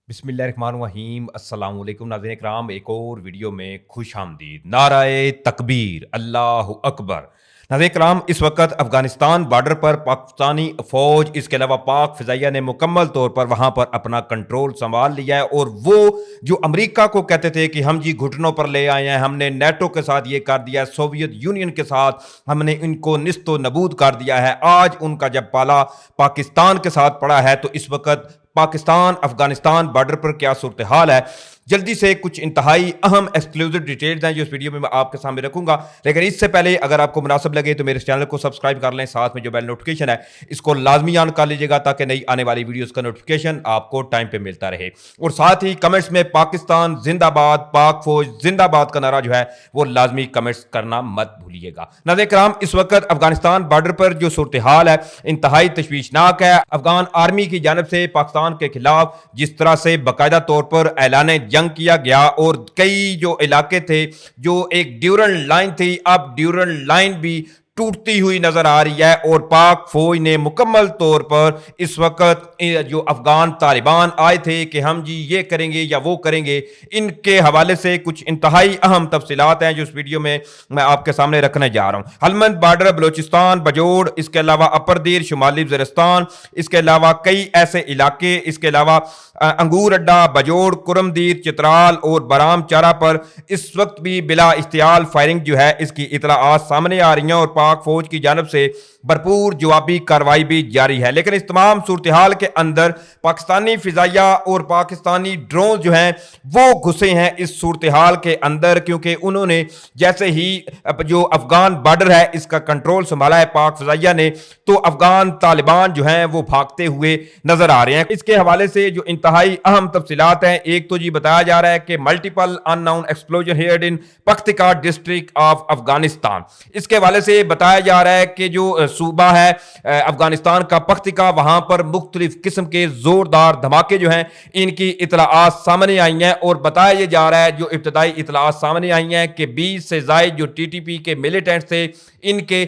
बिस्मिल्लाहिर्रहमानिर्रहीम अस्सलाम वालेकुम नाज़रीन इकराम, एक और वीडियो में खुश आमदीद। नाराए तकबीर, अल्लाह अकबर। नाज़रीन इकराम, इस वक्त अफगानिस्तान बॉर्डर पर पाकिस्तानी फ़ौज, इसके अलावा पाक फ़िज़ाइया ने मुकम्मल तौर पर वहाँ पर अपना कंट्रोल संभाल लिया है। और वो जो अमेरिका को कहते थे कि हम जी घुटनों पर ले आए हैं, हमने नेटो के साथ ये कर दिया है, सोवियत यूनियन के साथ हमने इनको निस्तो नबूद कर दिया है, आज उनका जब पाला पाकिस्तान के साथ पड़ा है तो इस वक्त पाकिस्तान अफगानिस्तान बॉर्डर पर क्या सूरत हाल है, जल्दी से कुछ इंतहाई अहम एक्सक्लूसिव डिटेल्स हैं जो इस वीडियो में मैं आपके सामने रखूंगा। लेकिन इससे पहले अगर आपको मुनासिब लगे तो मेरे चैनल को सब्सक्राइब कर लें, साथ में जो बेल नोटिफिकेशन है इसको लाजमी ऑन कर लीजिएगा ताकि नई आने वाली वीडियोस का नोटिफिकेशन आपको टाइम पे मिलता रहे। और साथ ही कमेंट्स में पाकिस्तान जिंदाबाद, पाक फौज जिंदाबाद का नारा जो है वो लाजमी कमेंट्स करना मत भूलिएगा। नाज़रीन कराम, इस वक्त अफगानिस्तान बॉर्डर पर जो सूरत हाल है इंतहाई तशवीशनाक है। अफगान आर्मी की जानब से पाकिस्तान के खिलाफ जिस तरह से बाकायदा तौर पर ऐलान जंग किया गया और कई जो इलाके थे जो एक ड्यूरल लाइन थी, अब ड्यूरल लाइन भी टूटती हुई नजर आ रही है। और पाक फौज ने मुकम्मल तौर पर इस वक्त जो अफगान तालिबान आए थे कि हम जी ये करेंगे या वो करेंगे, इनके हवाले से कुछ इंतहाई अहम तफसीलात हैं जो इस वीडियो में मैं आपके सामने रखने जा रहा हूँ। हलमंद बॉर्डर, बलोचिस्तान, बजोड़, इसके अलावा अपर दीर, शुमाली वज़ीरिस्तान, इसके अलावा कई ऐसे इलाके, इसके अलावा अंगूर अड्डा, बजोड़, कुरमदीर, चित्राल और बराम चारा पर इस वक्त भी बिला इश्तियाल फायरिंग जो है इसकी इतलाआत सामने आ रही हैं और पाक फौज की जानब से भरपूर जवाबी कार्रवाई भी जारी है। लेकिन इस तमाम सूरत हाल के अंदर पाकिस्तानी फिजाइया और पाकिस्तानी ड्रोन जो हैं वो घुसे हैं इस सूरत हाल के अंदर, क्योंकि उन्होंने जैसे ही जो अफगान बॉर्डर है इसका कंट्रोल संभाला है पाक फिजाइया ने, तो अफगान तालिबान जो हैं वो भागते हुए नजर आ रहे हैं। इसके हवाले से जो इंतहाई अहम तफसीलात हैं, एक तो जी बताया जा रहा है कि multiple unknown explosion heard in Paktika district of Afghanistan. इसके हवाले से बताया जा रहा है कि जो सूबा है अफगानिस्तान का पख्तिका, वहां पर मुख्तलिफ किस्म के जोरदार धमाके जो हैं इनकी इतलाआत सामने आई हैं। और बताया ये जा रहा है, जो इब्तदाई इतलाआत सामने आई हैं कि 20 से ज़ायद जो टीटीपी के मिलिटेंट्स थे इनके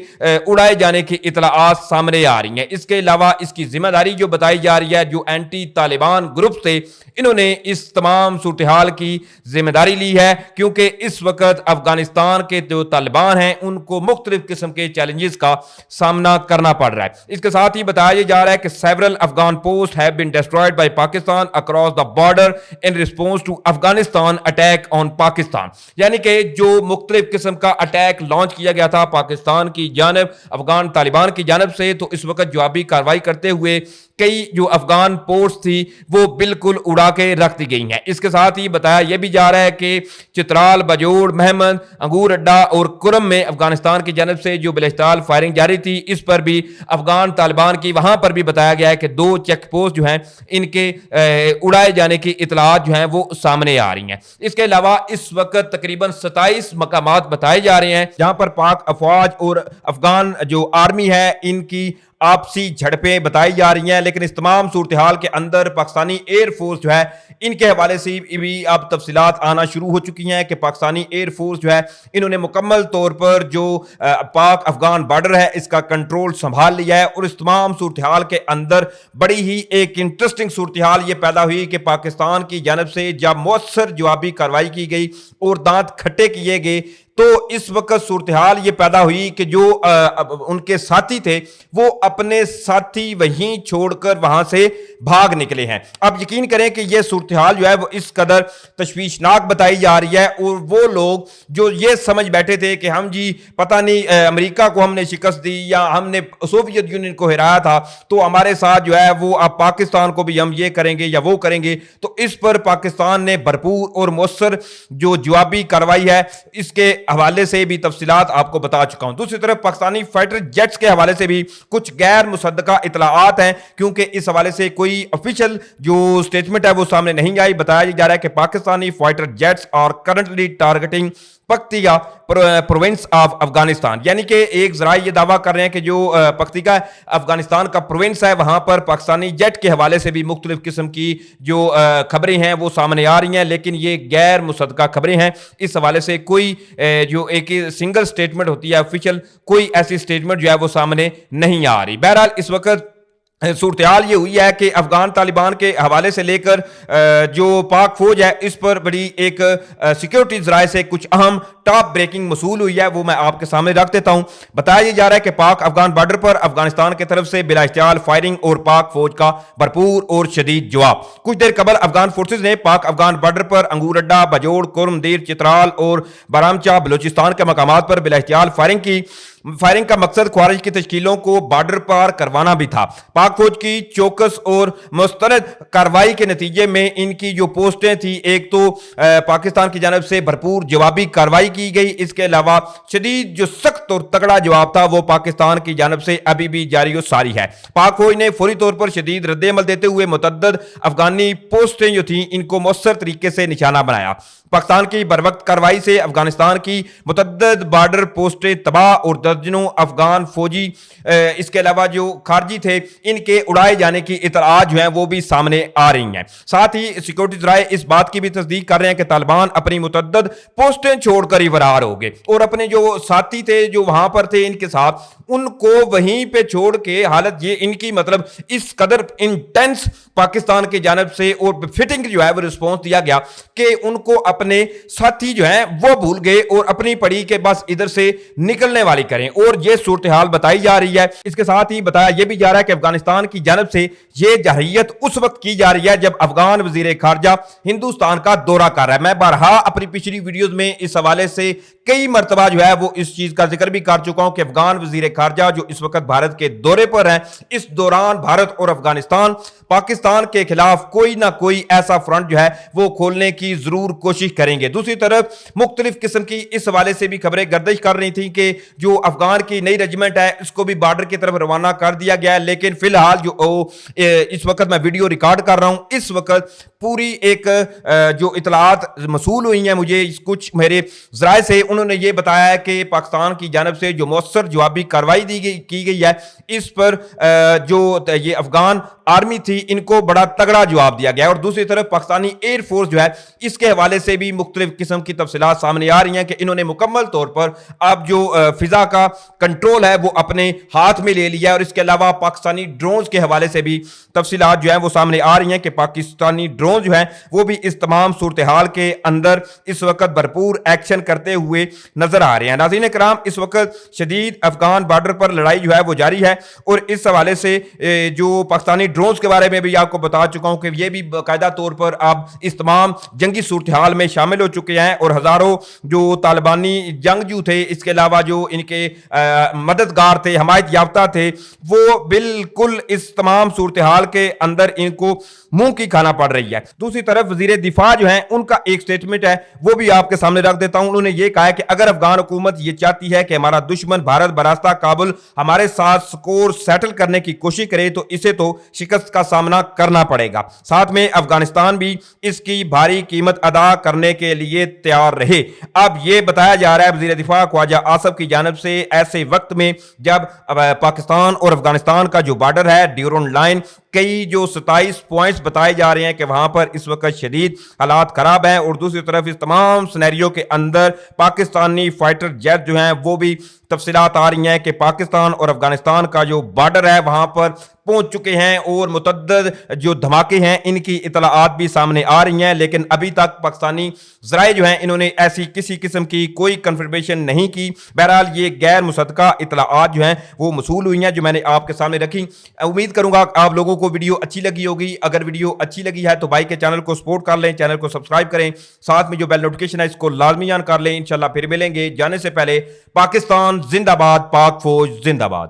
उड़ाए जाने की इतलाआत सामने आ रही हैं। इसके अलावा इसकी जिम्मेदारी जो बताई जा रही है, जो एंटी तालिबान ग्रुप थे इन्होंने इस तमाम सूरत हाल की जिम्मेदारी ली है, क्योंकि इस वक्त अफगानिस्तान के जो तालिबान हैं उनको मुख्तलिफ किस्म के चैलेंजेस का सामना करना पड़ रहा है। इसके साथ ही बताया जा रहा है कि several Afghan post have been destroyed by Pakistan across the border in response to Afghanistan attack on Pakistan. यानी कि जो मुख्तलिफ किस्म का अटैक लॉन्च किया गया था पाकिस्तान की जानब, अफगान तालिबान की जानब से, तो इस वक्त जवाबी कार्रवाई करते हुए कई जो अफगान पोस्ट थी वो बिल्कुल उड़ा के रख दी गई हैं। इसके साथ ही बताया यह भी जा रहा है कि चित्राल, बजोड़, महमद, अंगूर अड्डा और कुरम में अफगानिस्तान की जानब से जो बिलाइस्ताल फायरिंग जारी थी, इस पर भी अफगान तालिबान की वहां पर भी बताया गया है कि 2 चेक पोस्ट जो हैं इनके उड़ाए जाने की इतलात जो हैं वो सामने आ रही हैं। इसके अलावा इस वक्त तकरीबन 27 मकामात बताए जा रहे हैं जहां पर पाक अफवाज और अफगान जो आर्मी है इनकी आपसी झड़पें बताई जा रही हैं। लेकिन इस तमाम सूरत हाल के अंदर पाकिस्तानी एयरफोर्स जो है इनके हवाले से भी अब तफसीलात आना शुरू हो चुकी हैं कि पाकिस्तानी एयरफोर्स जो है इन्होंने मुकम्मल तौर पर जो पाक अफगान बॉर्डर है इसका कंट्रोल संभाल लिया है। और इस तमाम सूरत हाल के अंदर बड़ी ही एक इंटरेस्टिंग सूरत हाल ये पैदा हुई कि पाकिस्तान की जानब से जब मौसर जवाबी कार्रवाई की गई और दांत खट्टे किए गए, तो इस वक्त सूरत हाल ये पैदा हुई कि जो उनके साथी थे वो अपने साथी वहीं छोड़कर वहां से भाग निकले हैं। अब यकीन करें कि ये सूरत हाल जो है वो इस कदर तशवीशनाक बताई जा रही है। और वो लोग जो ये समझ बैठे थे कि हम जी पता नहीं अमेरिका को हमने शिकस्त दी या हमने सोवियत यूनियन को हराया था तो हमारे साथ जो है वो अब पाकिस्तान को भी हम ये करेंगे या वो करेंगे, तो इस पर पाकिस्तान ने भरपूर और मौसर जो जवाबी कार्रवाई है इसके हवाले से भी तफसीलात आपको बता चुका हूं। दूसरी तरफ पाकिस्तानी फाइटर जेट्स के हवाले से भी कुछ गैर मुसद्दका इतलाआत हैं, क्योंकि इस हवाले से कोई ऑफिशियल जो स्टेटमेंट है वो सामने नहीं आई। बताया जा रहा है कि Pakistani fighter jets are currently targeting Paktika province of Afghanistan. यानी कि एक जरा ये दावा कर रहे हैं कि जो पख्तिका अफगानिस्तान का प्रोविंस है वहां पर पाकिस्तानी जेट के हवाले से भी मुख्तलिफ किस्म की जो खबरें हैं वो सामने आ रही हैं, लेकिन ये गैर मुसद्दका खबरें हैं। इस हवाले से कोई जो एक सिंगल स्टेटमेंट होती है ऑफिशियल, कोई ऐसी स्टेटमेंट जो है वो सामने नहीं आ रही। बहरहाल इस वक्त صورتحال یہ ہوئی ہے کہ افغان طالبان کے حوالے سے لے کر جو پاک فوج ہے اس پر بڑی ایک سیکیورٹی ذرائع سے کچھ اہم ٹاپ بریکنگ موصول ہوئی ہے، وہ میں آپ کے سامنے رکھ دیتا ہوں۔ بتایا یہ جا رہا ہے کہ پاک افغان بارڈر پر افغانستان کی طرف سے بلا اشتعال فائرنگ اور پاک فوج کا بھرپور اور شدید جواب۔ کچھ دیر قبل افغان فورسز نے پاک افغان بارڈر پر انگور اڈا، بجوڑ، کرم دیر، چترال اور برامچا بلوچستان کے مقامات پر بلا اشتعال فائرنگ کی۔ فائرنگ کا مقصد خوارج کی تشکیلوں کو بارڈر پار کروانا بھی تھا۔ پاک فوج کی چوکس اور مستند کارروائی کے نتیجے میں ان کی جو پوسٹیں تھیں، ایک تو پاکستان کی جانب سے بھرپور جوابی کارروائی کی گئی، اس کے علاوہ شدید جو سخت اور تگڑا جواب تھا وہ پاکستان کی جانب سے ابھی بھی جاری و ساری ہے۔ پاک فوج نے فوری طور پر شدید رد عمل دیتے ہوئے متعدد افغانی پوسٹیں جو تھیں ان کو مؤثر طریقے سے نشانہ بنایا۔ پاکستان کی بروقت کارروائی سے افغانستان کی متعدد بارڈر پوسٹیں تباہ اور درجنوں افغان فوجی اس کے علاوہ جو خارجی تھے ان کے اڑائے جانے کی اطلاعات جو ہیں وہ بھی سامنے آ رہی ہیں۔ ساتھ ہی سیکورٹی ذرائع اس بات کی بھی تصدیق کر رہے ہیں کہ طالبان اپنی متعدد پوسٹیں چھوڑ کر ہی فرار ہو گئے اور اپنے جو ساتھی تھے جو وہاں پر تھے ان کے ساتھ ان کو وہیں پہ چھوڑ کے، حالت یہ ان کی مطلب اس قدر انٹینس پاکستان کی جانب سے اور فٹنگ جو ہے وہ رسپانس دیا گیا کہ ان کو اپنے ساتھی جو ہیں وہ بھول گئے اور اپنی پڑی کے بس ادھر سے نکلنے والی کریں، اور یہ صورتحال بتائی جا رہی ہے۔ اس کے ساتھ ہی بتایا یہ بھی جا رہا ہے کہ افغانستان کی جانب سے یہ جارحیت اس وقت کی جا رہی ہے جب افغان وزیر خارجہ ہندوستان کا دورہ کر رہا ہے۔ میں بارہا اپنی پچھلی ویڈیوز میں اس حوالے سے کئی مرتبہ جو ہے وہ اس چیز کا ذکر بھی کر چکا ہوں کہ افغان وزیر خارجہ جو اس وقت بھارت کے دورے پر ہیں، اس دوران بھارت اور افغانستان پاکستان کے خلاف کوئی نہ کوئی ایسا فرنٹ جو ہے وہ کھولنے کی ضرور کوشش کریں گے۔ دوسری طرف مختلف قسم کی اس حوالے سے بھی خبریں گردش کر رہی تھیں کہ جو افغان کی نئی رجمنٹ ہے اس کو بھی بارڈر کی طرف روانہ کر دیا گیا ہے، لیکن فی الحال جو اس وقت میں ویڈیو ریکارڈ کر رہا ہوں اس وقت پوری ایک جو اطلاعات موصول ہوئی ہیں مجھے کچھ میرے ذرائع سے، انہوں نے یہ بتایا ہے کہ پاکستان کی جانب سے جو مؤثر جوابی کارروائی کی گئی ہے اس پر جو یہ افغان آرمی تھی ان کو بڑا تگڑا جواب دیا گیا ہے، اور دوسری طرف پاکستانی ایئر فورس جو ہے اس کے حوالے سے بھی مختلف قسم کی تفصیلات سامنے آ رہی ہیں کہ انہوں نے مکمل طور پر اب جو فضا کا کنٹرول ہے وہ اپنے ہاتھ میں لے لیا ہے، اور اس کے علاوہ پاکستانی ڈرونز کے حوالے سے بھی تفصیلات جو ہیں وہ سامنے آ رہی ہیں کہ پاکستانی ڈرون جو ہیں وہ بھی اس تمام صورتحال کے اندر اس وقت بھرپور ایکشن کرتے ہوئے نظر آ رہے ہیں۔ ناظرین کرام، اس وقت شدید افغان بارڈر پر لڑائی جو ہے وہ جاری ہے، اور اس حوالے سے جو پاکستانی ڈرونز کے بارے میں بھی آپ کو بتا چکا ہوں کہ یہ بھی باقاعدہ طور پر اب اس تمام جنگی صورتحال میں شامل ہو چکے ہیں، اور ہزاروں جو طالبانی جنگجو تھے اس کے علاوہ جو ان کے مددگار تھے، حمایت یافتہ تھے، وہ بالکل اس تمام صورتحال کے اندر ان کو منہ کی کھانا پڑ رہی ہے۔ دوسری طرف وزیر دفاع جو ہیں ان کا ایک سٹیٹمنٹ ہے وہ بھی آپ کے سامنے رکھ دیتا ہوں۔ انہوں نے یہ کہا ہے کہ اگر افغان حکومت یہ چاہتی ہے کہ ہمارا دشمن بھارت براستہ کابل ہمارے ساتھ سکور سیٹل کرنے کی کوشش کرے تو اسے تو شکست کا سامنا کرنا پڑے گا، ساتھ میں افغانستان بھی اس کی بھاری قیمت ادا کرنے کے لیے تیار رہے۔ اب یہ بتایا جا رہا ہے وزیر دفاع خواجہ آصف کی جانب سے ایسے وقت میں جب پاکستان اور افغانستان کا جو بارڈر ہے ڈیورنڈ لائن، کئی جو 27 پوائنٹس بتائے جا رہے ہیں کہ وہاں پر اس وقت شدید حالات خراب ہیں، اور دوسری طرف اس تمام سینیریو کے اندر پاکستانی فائٹر جیٹ جو ہیں وہ بھی تفصیلات آ رہی ہیں کہ پاکستان اور افغانستان کا جو بارڈر ہے وہاں پر پہنچ چکے ہیں، اور متعدد جو دھماکے ہیں ان کی اطلاعات بھی سامنے آ رہی ہیں، لیکن ابھی تک پاکستانی ذرائع جو ہیں انہوں نے ایسی کسی قسم کی کوئی کنفرمیشن نہیں کی۔ بہرحال یہ غیر مصدقہ اطلاعات جو ہیں وہ موصول ہوئی ہیں جو میں نے آپ کے سامنے رکھی۔ امید کروں گا آپ لوگوں کو ویڈیو اچھی لگی ہوگی۔ اگر ویڈیو اچھی لگی ہے تو بھائی کے چینل کو سپورٹ کر لیں، چینل کو سبسکرائب کریں، ساتھ میں جو بیل نوٹیفکیشن ہے اس کو لازمی آن کر لیں۔ انشاءاللہ پھر ملیں گے۔ جانے سے پہلے پاکستان زندہ باد، پاک فوج زندہ باد۔